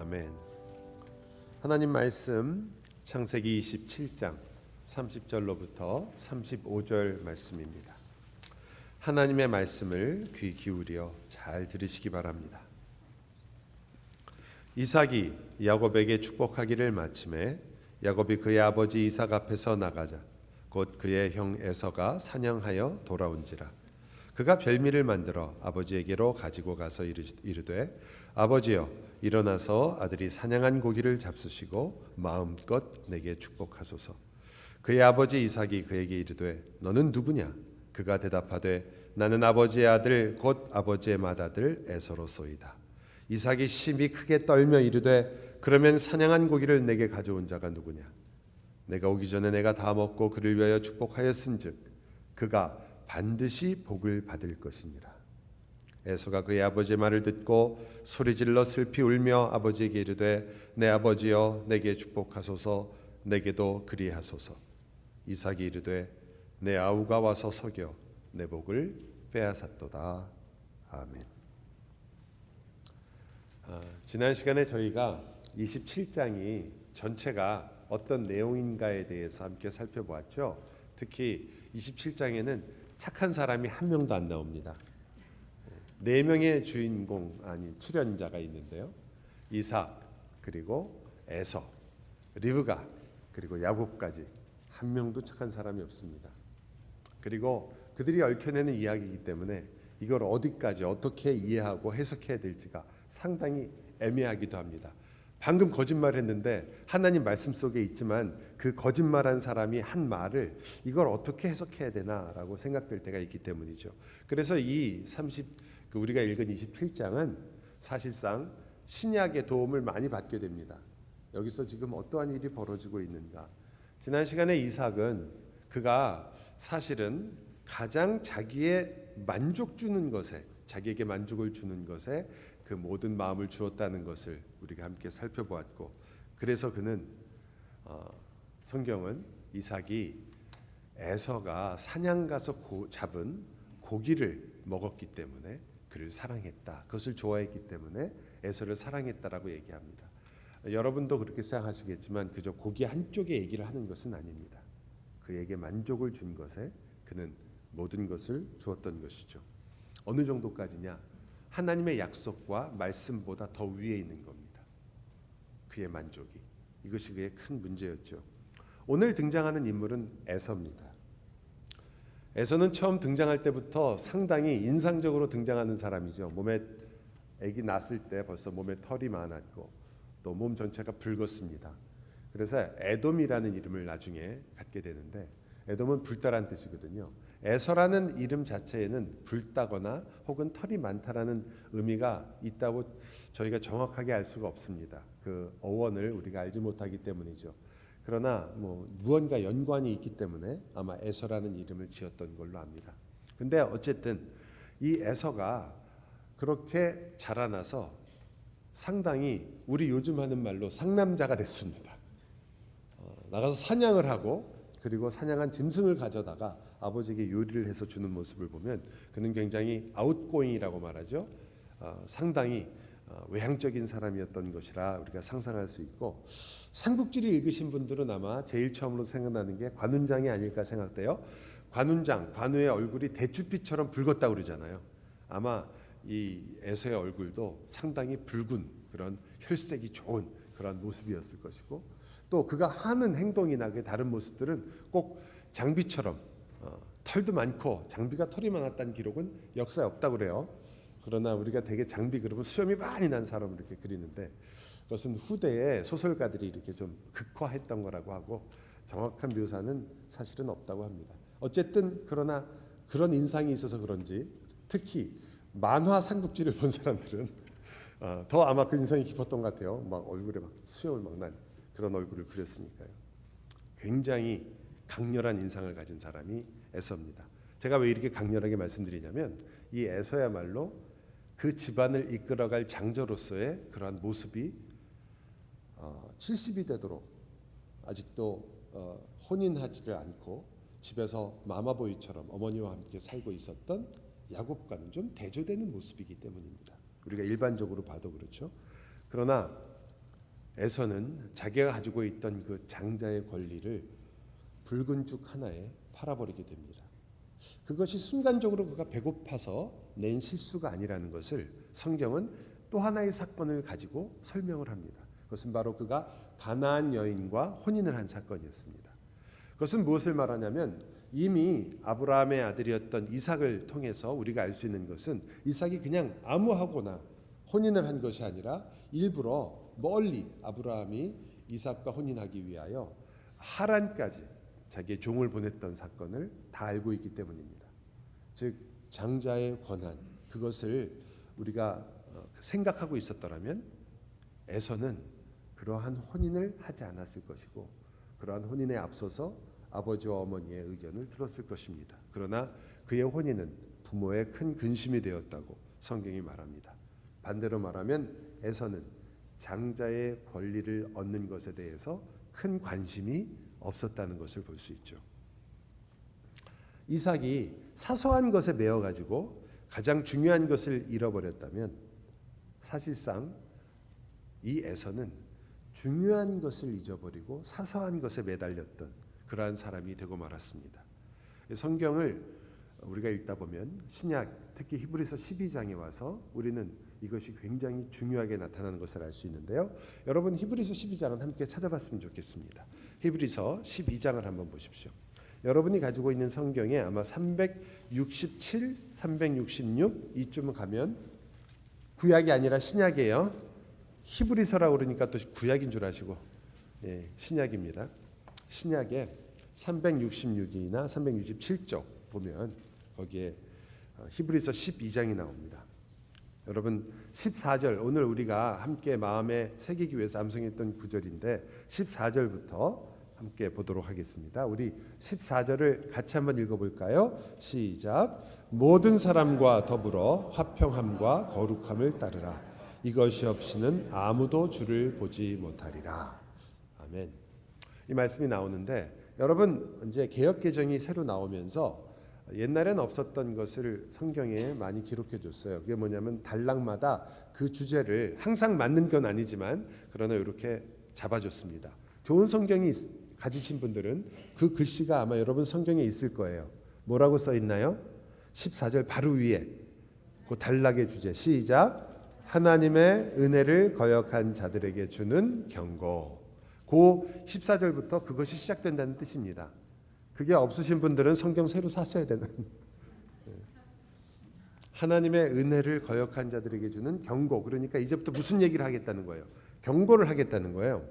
아멘. 하나님 말씀 창세기 27장 30절로부터 35절 말씀입니다. 하나님의 말씀을 귀 기울여 잘 들으시기 바랍니다. 이삭이 야곱에게 축복하기를 마침에 야곱이 그의 아버지 이삭 앞에서 나가자 곧 그의 형 에서가 사냥하여 돌아온지라. 그가 별미를 만들어 아버지에게로 가지고 가서 이르되 아버지여 일어나서 아들이 사냥한 고기를 잡수시고 마음껏 내게 축복하소서. 그의 아버지 이삭이 그에게 이르되 너는 누구냐? 그가 대답하되 나는 아버지의 아들 곧 아버지의 맏아들 에서로소이다. 이삭이 심히 크게 떨며 이르되 그러면 사냥한 고기를 내게 가져온 자가 누구냐? 내가 오기 전에 내가 다 먹고 그를 위하여 축복하였은즉 그가 반드시 복을 받을 것이니라. 에서가 그의 아버지의 말을 듣고 소리질러 슬피 울며 아버지에게 이르되 내 아버지여 내게 축복하소서. 내게도 그리하소서. 이삭이 이르되 내 아우가 와서 속여 내 복을 빼앗았도다. 아멘. 지난 시간에 저희가 27장이 전체가 어떤 내용인가에 대해서 함께 살펴보았죠. 특히 27장에는 착한 사람이 한 명도 안 나옵니다. 4명의 주인공 출연자가 있는데요. 이삭 그리고 에서, 리브가 그리고 야곱까지 한 명도 착한 사람이 없습니다. 그리고 그들이 얽혀내는 이야기이기 때문에 이걸 어디까지 어떻게 이해하고 해석해야 될지가 상당히 애매하기도 합니다. 방금 거짓말했는데 하나님 말씀 속에 있지만 그 거짓말한 사람이 한 말을 이걸 어떻게 해석해야 되나라고 생각될 때가 있기 때문이죠. 그래서 우리가 읽은 27장은 사실상 신약의 도움을 많이 받게 됩니다. 여기서 지금 어떠한 일이 벌어지고 있는가? 지난 시간에 이삭은 그가 사실은 가장 자기의 만족 주는 것에, 자기에게 만족을 주는 것에 그 모든 마음을 주었다는 것을 우리가 함께 살펴보았고, 그래서 그는 성경은 이삭이 에서가 사냥 가서 잡은 고기를 먹었기 때문에 그를 사랑했다. 그것을 좋아했기 때문에 에서를 사랑했다라고 얘기합니다. 여러분도 그렇게 생각하시겠지만 그저 고기 한쪽의 얘기를 하는 것은 아닙니다. 그에게 만족을 준 것에 그는 모든 것을 주었던 것이죠. 어느 정도까지냐? 하나님의 약속과 말씀보다 더 위에 있는 겁니다. 그의 만족이. 이것이 그의 큰 문제였죠. 오늘 등장하는 인물은 에서입니다. 에서는 처음 등장할 때부터 상당히 인상적으로 등장하는 사람이죠. 아기 낳았을 때 벌써 몸에 털이 많았고 또 몸 전체가 붉었습니다. 그래서 에돔이라는 이름을 나중에 갖게 되는데, 에돔은 불다란 뜻이거든요. 에서라는 이름 자체에는 붉다거나 혹은 털이 많다라는 의미가 있다고 저희가 정확하게 알 수가 없습니다. 그 어원을 우리가 알지 못하기 때문이죠. 그러나 무언가 연관이 있기 때문에 아마 에서라는 이름을 지었던 걸로 압니다. 근데 어쨌든 이 에서가 그렇게 자라나서 상당히 우리 요즘 하는 말로 상남자가 됐습니다. 나가서 사냥을 하고 그리고 사냥한 짐승을 가져다가 아버지에게 요리를 해서 주는 모습을 보면 그는 굉장히 아웃고잉이라고 말하죠. 상당히 외향적인 사람이었던 것이라 우리가 상상할 수 있고, 삼국지를 읽으신 분들은 아마 제일 처음으로 생각나는 게 관운장이 아닐까 생각돼요. 관우의 얼굴이 대추빛처럼 붉었다고 그러잖아요. 아마 이 에서의 얼굴도 상당히 붉은 그런 혈색이 좋은 그런 모습이었을 것이고, 또 그가 하는 행동이나 그 다른 모습들은 꼭 장비처럼 털도 많고 장비가 털이 많았다는 기록은 역사에 없다고 그래요. 그러나 우리가 되게 장비 그러면 수염이 많이 난 사람을 이렇게 그리는데, 그것은 후대에 소설가들이 이렇게 좀 극화했던 거라고 하고 정확한 묘사는 사실은 없다고 합니다. 어쨌든 그러나 그런 인상이 있어서 그런지 특히 만화 삼국지를 본 사람들은 더 아마 그 인상이 깊었던 것 같아요. 막 얼굴에 막 수염을 막 난 그런 얼굴을 그렸으니까요. 굉장히 강렬한 인상을 가진 사람이 에서입니다. 제가 왜 이렇게 강렬하게 말씀드리냐면 이 에서야말로 그 집안을 이끌어갈 장저로서의 그러한 모습이 70이 되도록 아직도 혼인하지를 않고 집에서 마마보이처럼 어머니와 함께 살고 있었던 야곱과는 좀 대조되는 모습이기 때문입니다. 우리가 일반적으로 봐도 그렇죠. 그러나 에서는 자기가 가지고 있던 그 장자의 권리를 붉은 죽 하나에 팔아버리게 됩니다. 그것이 순간적으로 그가 배고파서 낸 실수가 아니라는 것을 성경은 또 하나의 사건을 가지고 설명을 합니다. 그것은 바로 그가 가나안 여인과 혼인을 한 사건이었습니다. 그것은 무엇을 말하냐면 이미 아브라함의 아들이었던 이삭을 통해서 우리가 알 수 있는 것은 이삭이 그냥 아무하고나 혼인을 한 것이 아니라 일부러 멀리 아브라함이 이삭과 혼인하기 위하여 하란까지 자기의 종을 보냈던 사건을 다 알고 있기 때문입니다. 즉 장자의 권한, 그것을 우리가 생각하고 있었더라면 에서는 그러한 혼인을 하지 않았을 것이고 그러한 혼인에 앞서서 아버지와 어머니의 의견을 들었을 것입니다. 그러나 그의 혼인은 부모의 큰 근심이 되었다고 성경이 말합니다. 반대로 말하면 에서는 장자의 권리를 얻는 것에 대해서 큰 관심이 없었다는 것을 볼 수 있죠. 이삭이 사소한 것에 매여 가지고 가장 중요한 것을 잃어버렸다면 사실상 이 에서는 중요한 것을 잊어버리고 사소한 것에 매달렸던 그러한 사람이 되고 말았습니다. 성경을 우리가 읽다 보면 신약, 특히 히브리서 12장에 와서 우리는 이것이 굉장히 중요하게 나타나는 것을 알 수 있는데요. 여러분 히브리서 12장은 함께 찾아봤으면 좋겠습니다. 히브리서 12장을 한번 보십시오. 여러분이 가지고 있는 성경에 아마 367, 366 이쯤 가면 구약이 아니라 신약이에요. 히브리서라고 그러니까 또 구약인 줄 아시고 신약입니다. 신약에 366이나 367쪽 보면 거기에 히브리서 12장이 나옵니다. 여러분 14절 오늘 우리가 함께 마음에 새기기 위해서 암송했던 구절인데 14절부터 함께 보도록 하겠습니다. 우리 14절을 같이 한번 읽어볼까요? 시작. 모든 사람과 더불어 화평함과 거룩함을 따르라. 이것이 없이는 아무도 주를 보지 못하리라. 아멘. 이 말씀이 나오는데 여러분 이제 개역개정이 새로 나오면서 옛날엔 없었던 것을 성경에 많이 기록해 줬어요. 그게 뭐냐면 단락마다 그 주제를 항상 맞는 건 아니지만 그러나 이렇게 잡아줬습니다. 좋은 성경이 가지신 분들은 그 글씨가 아마 여러분 성경에 있을 거예요. 뭐라고 써 있나요? 14절 바로 위에 그 단락의 주제 시작. 하나님의 은혜를 거역한 자들에게 주는 경고. 그 14절부터 그것이 시작된다는 뜻입니다. 그게 없으신 분들은 성경 새로 사셔야 되는 하나님의 은혜를 거역한 자들에게 주는 경고. 그러니까 이제부터 무슨 얘기를 하겠다는 거예요? 경고를 하겠다는 거예요.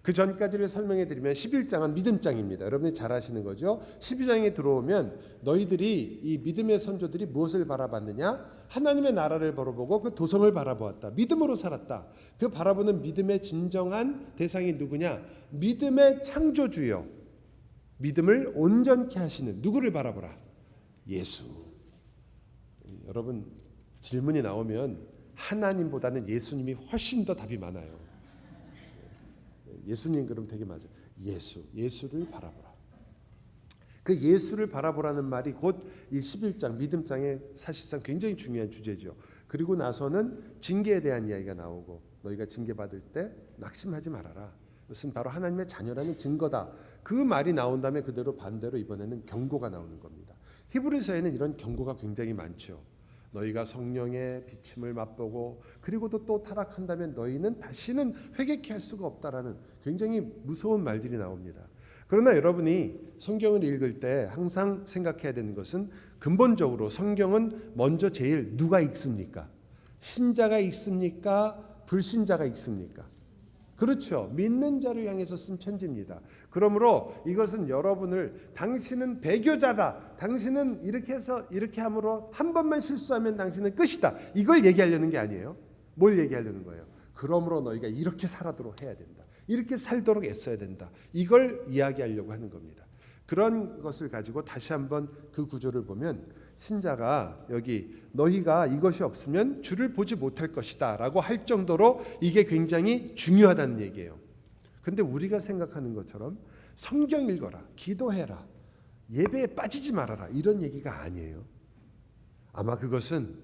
그 전까지를 설명해 드리면 11장은 믿음장입니다. 여러분이 잘 아시는 거죠. 12장에 들어오면 너희들이 이 믿음의 선조들이 무엇을 바라봤느냐? 하나님의 나라를 바라보고 그 도성을 바라보았다. 믿음으로 살았다. 그 바라보는 믿음의 진정한 대상이 누구냐? 믿음의 창조주요. 믿음을 온전케 하시는 누구를 바라보라? 예수. 여러분 질문이 나오면 하나님보다는 예수님이 훨씬 더 답이 많아요. 예수님 그럼 되게 맞아요. 예수를 바라보라. 그 예수를 바라보라는 말이 곧 이 11장 믿음장의 사실상 굉장히 중요한 주제죠. 그리고 나서는 징계에 대한 이야기가 나오고 너희가 징계받을 때 낙심하지 말아라. 그것은 바로 하나님의 자녀라는 증거다. 그 말이 나온 다음에 그대로 반대로 이번에는 경고가 나오는 겁니다. 히브리서에는 이런 경고가 굉장히 많죠. 너희가 성령의 비침을 맛보고 그리고도 또 타락한다면 너희는 다시는 회개케 할 수가 없다라는 굉장히 무서운 말들이 나옵니다. 그러나 여러분이 성경을 읽을 때 항상 생각해야 되는 것은 근본적으로 성경은 먼저 제일 누가 읽습니까? 신자가 읽습니까? 불신자가 읽습니까? 그렇죠. 믿는 자를 향해서 쓴 편지입니다. 그러므로 이것은 여러분을 당신은 배교자다. 당신은 이렇게 해서 이렇게 함으로 한 번만 실수하면 당신은 끝이다. 이걸 얘기하려는 게 아니에요. 뭘 얘기하려는 거예요? 그러므로 너희가 이렇게 살아도록 해야 된다. 이렇게 살도록 애써야 된다. 이걸 이야기하려고 하는 겁니다. 그런 것을 가지고 다시 한번 그 구조를 보면 신자가 여기 너희가 이것이 없으면 주를 보지 못할 것이다 라고 할 정도로 이게 굉장히 중요하다는 얘기예요. 그런데 우리가 생각하는 것처럼 성경 읽어라, 기도해라, 예배에 빠지지 말아라 이런 얘기가 아니에요. 아마 그것은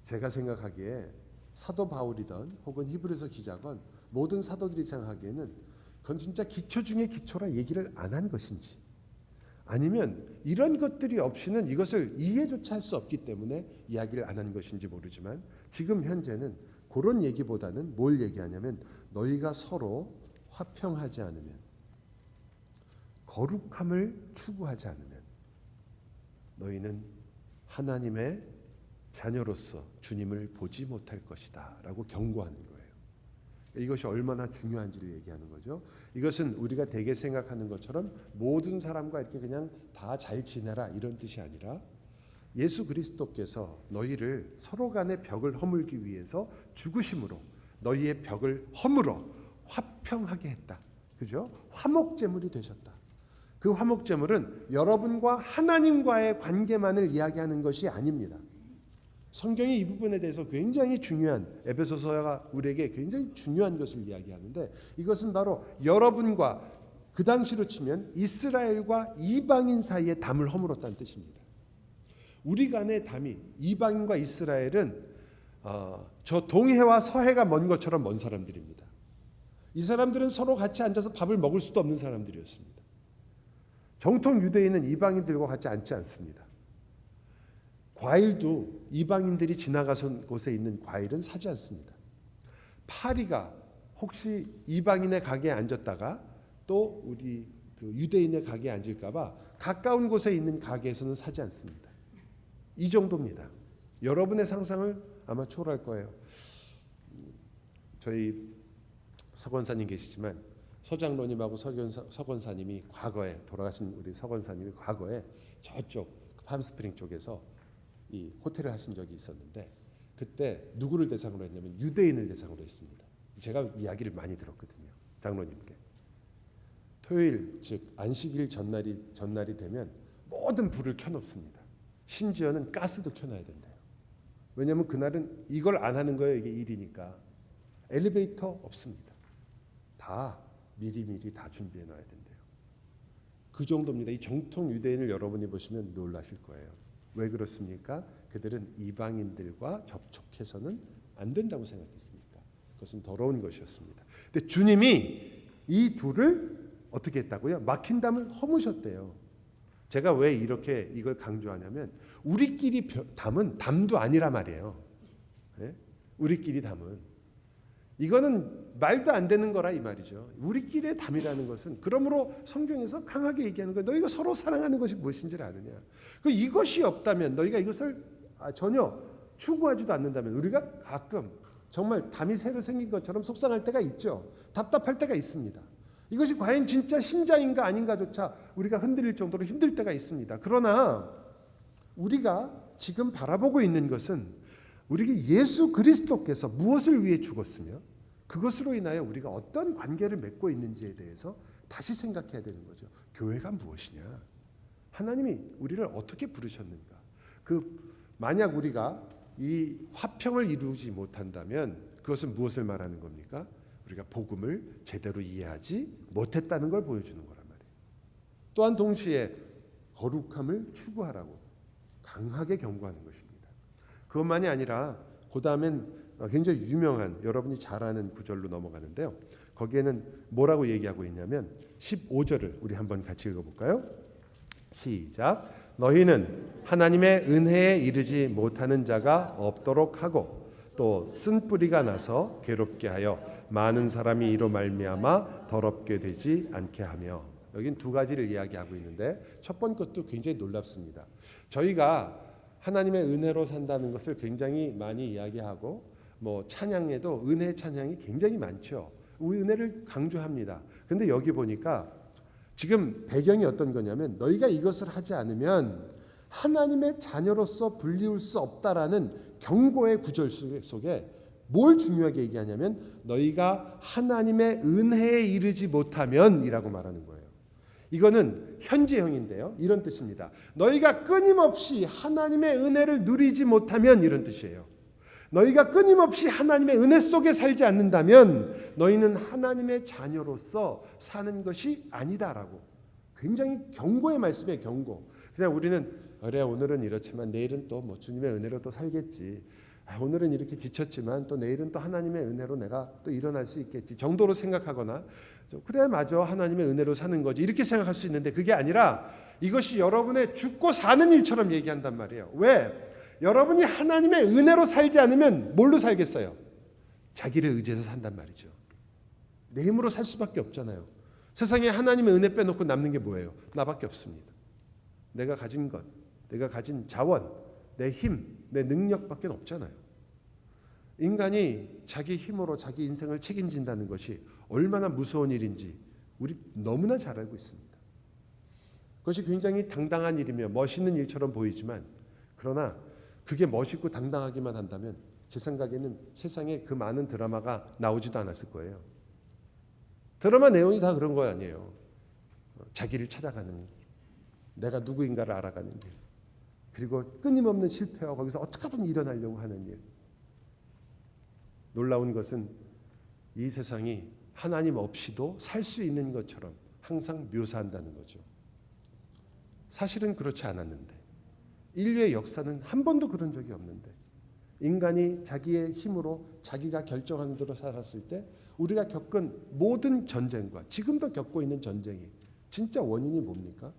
제가 생각하기에 사도 바울이든 혹은 히브리서 기자건 모든 사도들이 생각하기에는 그건 진짜 기초 중에 기초라 얘기를 안 한 것인지, 아니면 이런 것들이 없이는 이것을 이해조차 할 수 없기 때문에 이야기를 안 한 것인지 모르지만, 지금 현재는 그런 얘기보다는 뭘 얘기하냐면, 너희가 서로 화평하지 않으면, 거룩함을 추구하지 않으면 너희는 하나님의 자녀로서 주님을 보지 못할 것이다 라고 경고하는 거예요. 이것이 얼마나 중요한지를 얘기하는 거죠. 이것은 우리가 대개 생각하는 것처럼 모든 사람과 이렇게 그냥 다 잘 지내라 이런 뜻이 아니라, 예수 그리스도께서 너희를 서로 간의 벽을 허물기 위해서 죽으심으로 너희의 벽을 허물어 화평하게 했다. 그죠? 화목제물이 되셨다. 그 화목제물은 여러분과 하나님과의 관계만을 이야기하는 것이 아닙니다. 성경이 이 부분에 대해서 굉장히 중요한, 에베소서가 우리에게 굉장히 중요한 것을 이야기하는데, 이것은 바로 여러분과, 그 당시로 치면 이스라엘과 이방인 사이의 담을 허물었다는 뜻입니다. 우리 간의 담이, 이방인과 이스라엘은 저 동해와 서해가 먼 것처럼 먼 사람들입니다. 이 사람들은 서로 같이 앉아서 밥을 먹을 수도 없는 사람들이었습니다. 정통 유대인은 이방인들과 같이 앉지 않습니다. 과일도 이방인들이 지나가선 곳에 있는 과일은 사지 않습니다. 파리가 혹시 이방인의 가게에 앉았다가 또 우리 그 유대인의 가게에 앉을까봐 가까운 곳에 있는 가게에서는 사지 않습니다. 이 정도입니다. 여러분의 상상을 아마 초월할 거예요. 저희 서건사님 계시지만, 서장로님하고 서건사님이 과거에, 돌아가신 우리 서건사님이 과거에 저쪽 팜스프링 쪽에서 이 호텔을 하신 적이 있었는데, 그때 누구를 대상으로 했냐면 유대인을 대상으로 했습니다. 제가 이야기를 많이 들었거든요. 장로님께. 토요일, 즉 안식일 전날이 되면 모든 불을 켜놓습니다. 심지어는 가스도 켜놔야 된대요. 왜냐하면 그날은 이걸 안 하는 거예요. 이게 일이니까. 엘리베이터 없습니다. 다 미리미리 다 준비해 놔야 된대요. 그 정도입니다. 이 정통 유대인을 여러분이 보시면 놀라실 거예요. 왜 그렇습니까? 그들은 이방인들과 접촉해서는 안 된다고 생각했으니까. 그것은 더러운 것이었습니다. 근데 주님이 이 둘을 어떻게 했다고요? 막힌 담을 허무셨대요. 제가 왜 이렇게 이걸 강조하냐면, 우리끼리 담은 담도 아니라 말이에요. 네? 우리끼리 담은 이거는 말도 안 되는 거라 이 말이죠. 우리끼리의 담이라는 것은, 그러므로 성경에서 강하게 얘기하는 거예요. 너희가 서로 사랑하는 것이 무엇인지를 아느냐. 이것이 없다면, 너희가 이것을 전혀 추구하지도 않는다면, 우리가 가끔 정말 담이 새로 생긴 것처럼 속상할 때가 있죠. 답답할 때가 있습니다. 이것이 과연 진짜 신자인가 아닌가조차 우리가 흔들릴 정도로 힘들 때가 있습니다. 그러나 우리가 지금 바라보고 있는 것은, 우리에게 예수 그리스도께서 무엇을 위해 죽었으며 그것으로 인하여 우리가 어떤 관계를 맺고 있는지에 대해서 다시 생각해야 되는 거죠. 교회가 무엇이냐? 하나님이 우리를 어떻게 부르셨는가? 만약 우리가 이 화평을 이루지 못한다면 그것은 무엇을 말하는 겁니까? 우리가 복음을 제대로 이해하지 못했다는 걸 보여주는 거란 말이에요. 또한 동시에 거룩함을 추구하라고 강하게 경고하는 것입니다. 그것만이 아니라 그 다음엔 굉장히 유명한, 여러분이 잘 아는 구절로 넘어가는데요. 거기에는 뭐라고 얘기하고 있냐면 15절을 우리 한번 같이 읽어볼까요? 시작. 너희는 하나님의 은혜에 이르지 못하는 자가 없도록 하고 또 쓴 뿌리가 나서 괴롭게 하여 많은 사람이 이로 말미암아 더럽게 되지 않게 하며. 여긴 두 가지를 이야기하고 있는데, 첫 번째 것도 굉장히 놀랍습니다. 저희가 하나님의 은혜로 산다는 것을 굉장히 많이 이야기하고, 찬양에도 은혜 찬양이 굉장히 많죠. 우리 은혜를 강조합니다. 근데 여기 보니까 지금 배경이 어떤 거냐면, 너희가 이것을 하지 않으면 하나님의 자녀로서 불리울 수 없다라는 경고의 구절 속에 뭘 중요하게 얘기하냐면, 너희가 하나님의 은혜에 이르지 못하면 이라고 말하는 거예요. 이거는 현재형인데요. 이런 뜻입니다. 너희가 끊임없이 하나님의 은혜를 누리지 못하면, 이런 뜻이에요. 너희가 끊임없이 하나님의 은혜 속에 살지 않는다면 너희는 하나님의 자녀로서 사는 것이 아니다라고, 굉장히 경고의 말씀이에요. 경고. 그냥 우리는 그래 오늘은 이렇지만 내일은 또 주님의 은혜로 또 살겠지. 오늘은 이렇게 지쳤지만 또 내일은 또 하나님의 은혜로 내가 또 일어날 수 있겠지 정도로 생각하거나 그래 맞아 하나님의 은혜로 사는 거지 이렇게 생각할 수 있는데 그게 아니라 이것이 여러분의 죽고 사는 일처럼 얘기한단 말이에요. 왜? 여러분이 하나님의 은혜로 살지 않으면 뭘로 살겠어요? 자기를 의지해서 산단 말이죠. 내 힘으로 살 수밖에 없잖아요. 세상에 하나님의 은혜 빼놓고 남는 게 뭐예요? 나밖에 없습니다. 내가 가진 것, 내가 가진 자원, 내 힘, 내 능력밖에 없잖아요. 인간이 자기 힘으로 자기 인생을 책임진다는 것이 얼마나 무서운 일인지 우리 너무나 잘 알고 있습니다. 그것이 굉장히 당당한 일이며 멋있는 일처럼 보이지만 그러나 그게 멋있고 당당하기만 한다면 제 생각에는 세상에 그 많은 드라마가 나오지도 않았을 거예요. 드라마 내용이 다 그런 거 아니에요. 자기를 찾아가는 내가 누구인가를 알아가는 일 그리고 끊임없는 실패와 거기서 어떻게든 일어나려고 하는 일. 놀라운 것은 이 세상이 하나님 없이도 살 수 있는 것처럼 항상 묘사한다는 거죠. 사실은 그렇지 않았는데 인류의 역사는 한 번도 그런 적이 없는데 인간이 자기의 힘으로 자기가 결정하는 대로 살았을 때 우리가 겪은 모든 전쟁과 지금도 겪고 있는 전쟁이 진짜 원인이 뭡니까?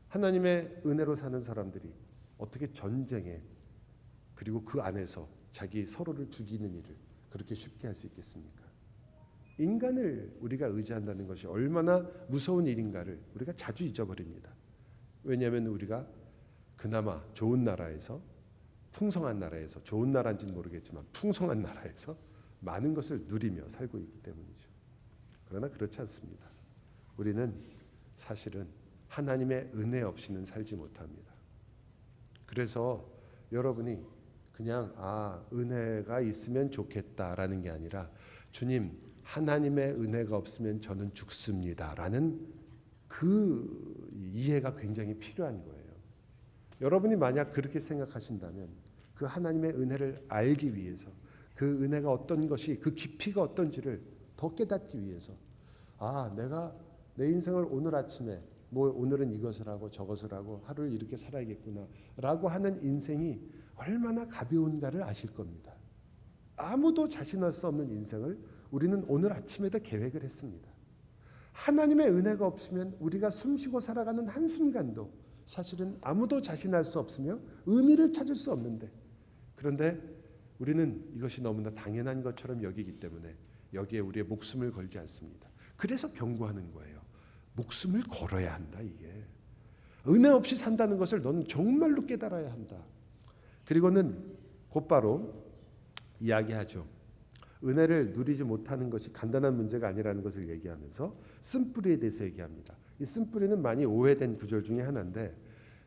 하나님의 은혜로 사는 사람들이 어떻게 전쟁에 그리고 그 안에서 자기 서로를 죽이는 일을 그렇게 쉽게 할 수 있겠습니까? 인간을 우리가 의지한다는 것이 얼마나 무서운 일인가를 우리가 자주 잊어버립니다. 왜냐하면 우리가 그나마 좋은 나라에서 풍성한 나라에서 좋은 나라인지는 모르겠지만 풍성한 나라에서 많은 것을 누리며 살고 있기 때문이죠. 그러나 그렇지 않습니다. 우리는 사실은 하나님의 은혜 없이는 살지 못합니다. 그래서 여러분이 그냥 은혜가 있으면 좋겠다라는 게 아니라 주님 하나님의 은혜가 없으면 저는 죽습니다라는 그 이해가 굉장히 필요한 거예요. 여러분이 만약 그렇게 생각하신다면 그 하나님의 은혜를 알기 위해서 그 은혜가 어떤 것이 그 깊이가 어떤지를 더 깨닫기 위해서 내가 내 인생을 오늘 아침에 오늘은 이것을 하고 저것을 하고 하루를 이렇게 살아야겠구나 라고 하는 인생이 얼마나 가벼운가를 아실 겁니다. 아무도 자신할 수 없는 인생을 우리는 오늘 아침에도 계획을 했습니다. 하나님의 은혜가 없으면 우리가 숨쉬고 살아가는 한순간도 사실은 아무도 자신할 수 없으며 의미를 찾을 수 없는데 그런데 우리는 이것이 너무나 당연한 것처럼 여기기 때문에 여기에 우리의 목숨을 걸지 않습니다. 그래서 경고하는 거예요. 목숨을 걸어야 한다. 이게 은혜 없이 산다는 것을 너는 정말로 깨달아야 한다. 그리고는 곧바로 이야기하죠. 은혜를 누리지 못하는 것이 간단한 문제가 아니라는 것을 얘기하면서 쓴뿌리에 대해서 얘기합니다. 이 쓴뿌리는 많이 오해된 구절 중에 하나인데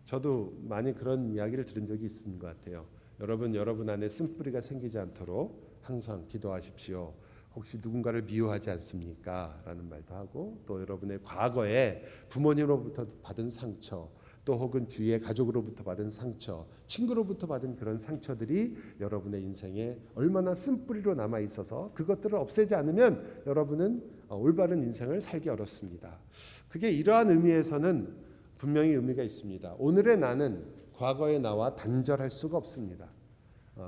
저도 많이 그런 이야기를 들은 적이 있는 것 같아요. 여러분 안에 쓴뿌리가 생기지 않도록 항상 기도하십시오. 혹시 누군가를 미워하지 않습니까? 라는 말도 하고 또 여러분의 과거에 부모님으로부터 받은 상처 또 혹은 주위의 가족으로부터 받은 상처 친구로부터 받은 그런 상처들이 여러분의 인생에 얼마나 쓴뿌리로 남아있어서 그것들을 없애지 않으면 여러분은 올바른 인생을 살기 어렵습니다. 그게 이러한 의미에서는 분명히 의미가 있습니다. 오늘의 나는 과거의 나와 단절할 수가 없습니다.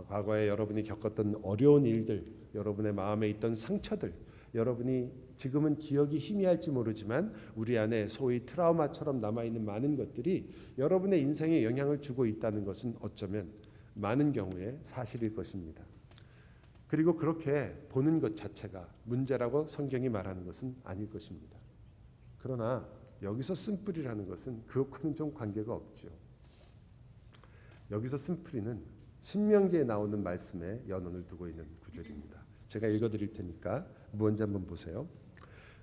과거에 여러분이 겪었던 어려운 일들, 여러분의 마음에 있던 상처들, 여러분이 지금은 기억이 희미할지 모르지만 우리 안에 소위 트라우마처럼 남아있는 많은 것들이 여러분의 인생에 영향을 주고 있다는 것은 어쩌면 많은 경우에 사실일 것입니다. 그리고 그렇게 보는 것 자체가 문제라고 성경이 말하는 것은 아닐 것입니다. 그러나 여기서 쓴뿌리라는 것은 그것과는 좀 관계가 없죠. 여기서 쓴뿌리는 신명기에 나오는 말씀에 연원을 두고 있는 구절입니다. 제가 읽어드릴 테니까 무언지 한번 보세요.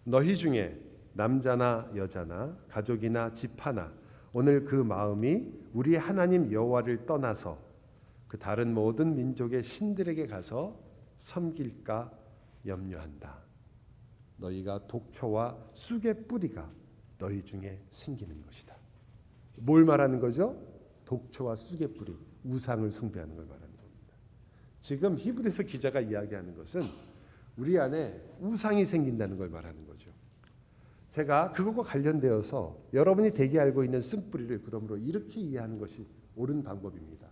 너희 중에 남자나 여자나 가족이나 집 하나 오늘 그 마음이 우리 하나님 여호와를 떠나서 그 다른 모든 민족의 신들에게 가서 섬길까 염려한다. 너희가 독초와 쑥의 뿌리가 너희 중에 생기는 것이다. 뭘 말하는 거죠? 독초와 쑥의 뿌리, 우상을 숭배하는 걸 말하는 겁니다. 지금 히브리서 기자가 이야기하는 것은 우리 안에 우상이 생긴다는 걸 말하는 거죠. 제가 그것과 관련되어서 여러분이 대개 알고 있는 쓴뿌리를 그러므로 이렇게 이해하는 것이 옳은 방법입니다.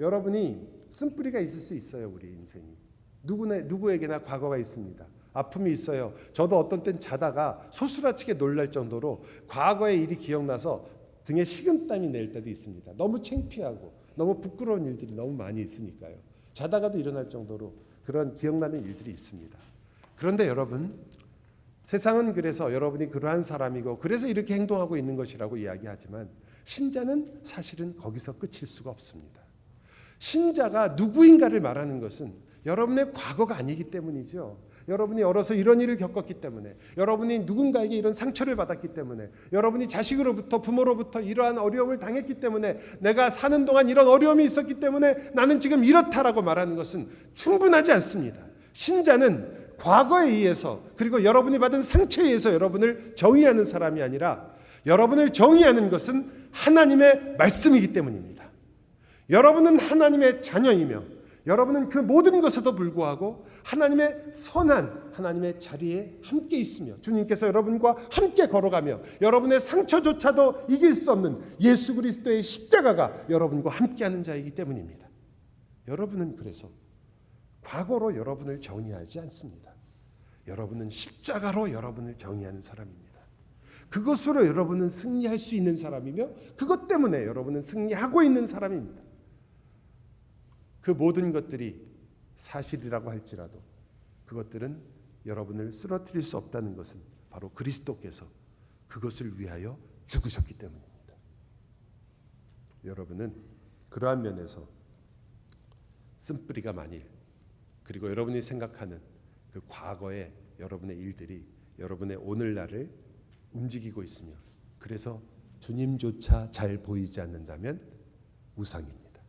여러분이 쓴뿌리가 있을 수 있어요. 우리 인생이 누구에게나 과거가 있습니다. 아픔이 있어요. 저도 어떤 땐 자다가 소스라치게 놀랄 정도로 과거의 일이 기억나서 등에 식은땀이 낼 때도 있습니다. 너무 창피하고 너무 부끄러운 일들이 너무 많이 있으니까요. 자다가도 일어날 정도로 그런 기억나는 일들이 있습니다. 그런데 여러분, 세상은 그래서 여러분이 그러한 사람이고 그래서 이렇게 행동하고 있는 것이라고 이야기하지만 신자는 사실은 거기서 끝일 수가 없습니다. 신자가 누구인가를 말하는 것은 여러분의 과거가 아니기 때문이죠. 여러분이 어려서 이런 일을 겪었기 때문에, 여러분이 누군가에게 이런 상처를 받았기 때문에, 여러분이 자식으로부터 부모로부터 이러한 어려움을 당했기 때문에, 내가 사는 동안 이런 어려움이 있었기 때문에 나는 지금 이렇다라고 말하는 것은 충분하지 않습니다. 신자는 과거에 의해서 그리고 여러분이 받은 상처에 의해서 여러분을 정의하는 사람이 아니라 여러분을 정의하는 것은 하나님의 말씀이기 때문입니다. 여러분은 하나님의 자녀이며 여러분은 그 모든 것에도 불구하고 하나님의 선한 하나님의 자리에 함께 있으며 주님께서 여러분과 함께 걸어가며 여러분의 상처조차도 이길 수 없는 예수 그리스도의 십자가가 여러분과 함께하는 자이기 때문입니다. 여러분은 그래서 과거로 여러분을 정의하지 않습니다. 여러분은 십자가로 여러분을 정의하는 사람입니다. 그것으로 여러분은 승리할 수 있는 사람이며 그것 때문에 여러분은 승리하고 있는 사람입니다. 그 모든 것들이 사실이라고 할지라도 그것들은 여러분을 쓰러뜨릴 수 없다는 것은 바로 그리스도께서 그것을 위하여 죽으셨기 때문입니다. 여러분은 그러한 면에서 쓴뿌리가 만일 그리고 여러분이 생각하는 그 과거의 여러분의 일들이 여러분의 오늘날을 움직이고 있으며 그래서 주님조차 잘 보이지 않는다면 우상입니다.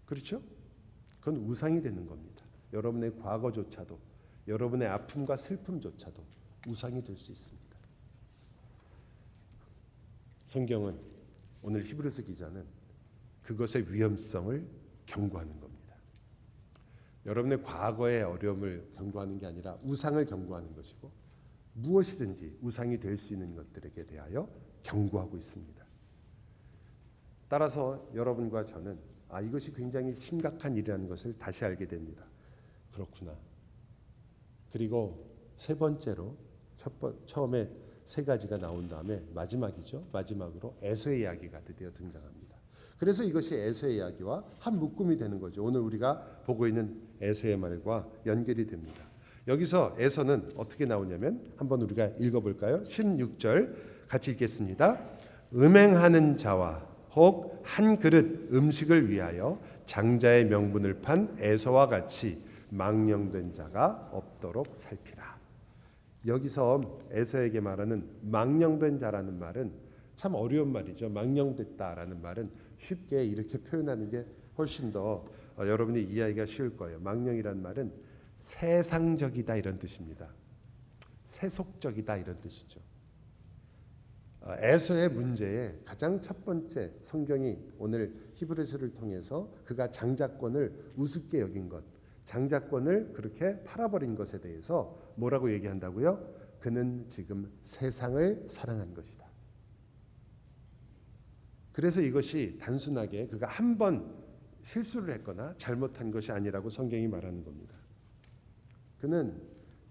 그렇죠? 그건 우상이 되는 겁니다. 여러분의 과거조차도 여러분의 아픔과 슬픔조차도 우상이 될 수 있습니다. 성경은 오늘 히브리서 기자는 그것의 위험성을 경고하는 겁니다. 여러분의 과거의 어려움을 경고하는 게 아니라 우상을 경고하는 것이고 무엇이든지 우상이 될 수 있는 것들에게 대하여 경고하고 있습니다. 따라서 여러분과 저는 이것이 굉장히 심각한 일이라는 것을 다시 알게 됩니다. 그렇구나. 그리고 세 번째로 처음에 세 가지가 나온 다음에 마지막이죠. 마지막으로 에서의 이야기가 드디어 등장합니다. 그래서 이것이 에서의 이야기와 한 묶음이 되는 거죠. 오늘 우리가 보고 있는 에서의 말과 연결이 됩니다. 여기서 에서는 어떻게 나오냐면 한번 우리가 읽어볼까요? 16절 같이 읽겠습니다. 음행하는 자와 혹 한 그릇 음식을 위하여 장자의 명분을 판 에서와 같이 망령된 자가 없도록 살피라. 여기서 에서에게 말하는 망령된 자라는 말은 참 어려운 말이죠. 망령됐다라는 말은 쉽게 이렇게 표현하는 게 훨씬 더 여러분이 이해하기가 쉬울 거예요. 망령이라는 말은 세상적이다 이런 뜻입니다. 세속적이다 이런 뜻이죠. 에서의 문제의 가장 첫 번째 성경이 오늘 히브리서를 통해서 그가 장자권을 우습게 여긴 것, 장자권을 그렇게 팔아버린 것에 대해서 뭐라고 얘기한다고요? 그는 지금 세상을 사랑한 것이다. 그래서 이것이 단순하게 그가 한 번 실수를 했거나 잘못한 것이 아니라고 성경이 말하는 겁니다. 그는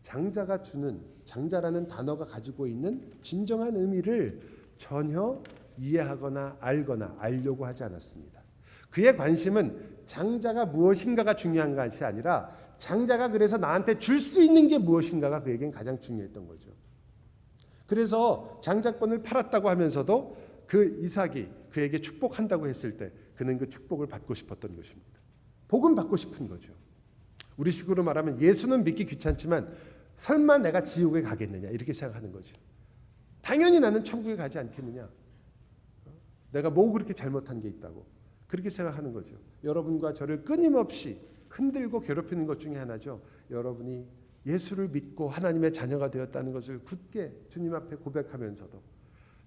장자가 주는 장자라는 단어가 가지고 있는 진정한 의미를 전혀 이해하거나 알거나 알려고 하지 않았습니다. 그의 관심은 장자가 무엇인가가 중요한 것이 아니라 장자가 그래서 나한테 줄 수 있는 게 무엇인가가 그에겐 가장 중요했던 거죠. 그래서 장자권을 팔았다고 하면서도 그 이삭이 그에게 축복한다고 했을 때 그는 그 축복을 받고 싶었던 것입니다. 복은 받고 싶은 거죠. 우리식으로 말하면 예수는 믿기 귀찮지만 설마 내가 지옥에 가겠느냐 이렇게 생각하는 거죠. 당연히 나는 천국에 가지 않겠느냐. 내가 뭐 그렇게 잘못한 게 있다고 그렇게 생각하는 거죠. 여러분과 저를 끊임없이 흔들고 괴롭히는 것 중에 하나죠. 여러분이 예수를 믿고 하나님의 자녀가 되었다는 것을 굳게 주님 앞에 고백하면서도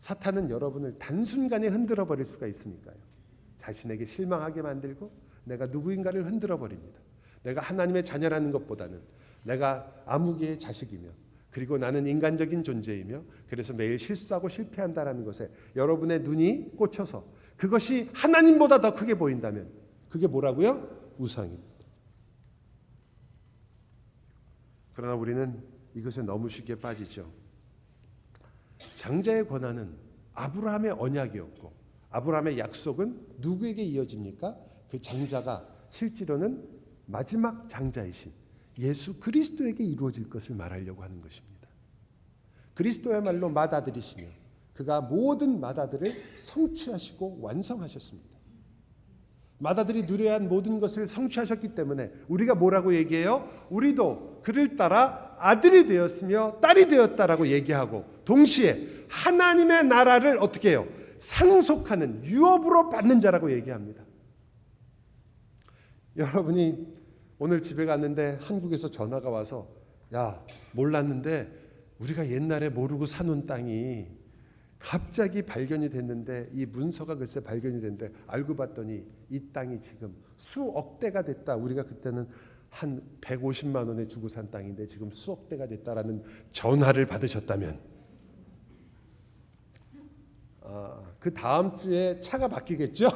사탄은 여러분을 단순간에 흔들어 버릴 수가 있으니까요. 자신에게 실망하게 만들고 내가 누구인가를 흔들어 버립니다. 내가 하나님의 자녀라는 것보다는 내가 아무개의 자식이며 그리고 나는 인간적인 존재이며 그래서 매일 실수하고 실패한다라는 것에 여러분의 눈이 꽂혀서 그것이 하나님보다 더 크게 보인다면 그게 뭐라고요? 우상입니다. 그러나 우리는 이것에 너무 쉽게 빠지죠. 장자의 권한은 아브라함의 언약이었고 아브라함의 약속은 누구에게 이어집니까? 그 장자가 실제로는 마지막 장자이신 예수 그리스도에게 이루어질 것을 말하려고 하는 것입니다. 그리스도야말로 맏아들이시며 그가 모든 맏아들을 성취하시고 완성하셨습니다. 맏아들이 누려야 한 모든 것을 성취하셨기 때문에 우리가 뭐라고 얘기해요? 우리도 그를 따라 아들이 되었으며 딸이 되었다라고 얘기하고 동시에 하나님의 나라를 어떻게 해요? 상속하는 유업으로 받는 자라고 얘기합니다. 여러분이 오늘 집에 갔는데 한국에서 전화가 와서 야 몰랐는데 우리가 옛날에 모르고 사놓은 땅이 갑자기 발견이 됐는데 이 문서가 글쎄 발견이 됐는데 알고 봤더니 이 땅이 지금 수억 대가 됐다. 우리가 그때는 한 150만 원에 주고 산 땅인데 지금 수억 대가 됐다라는 전화를 받으셨다면 그 다음 주에 차가 바뀌겠죠?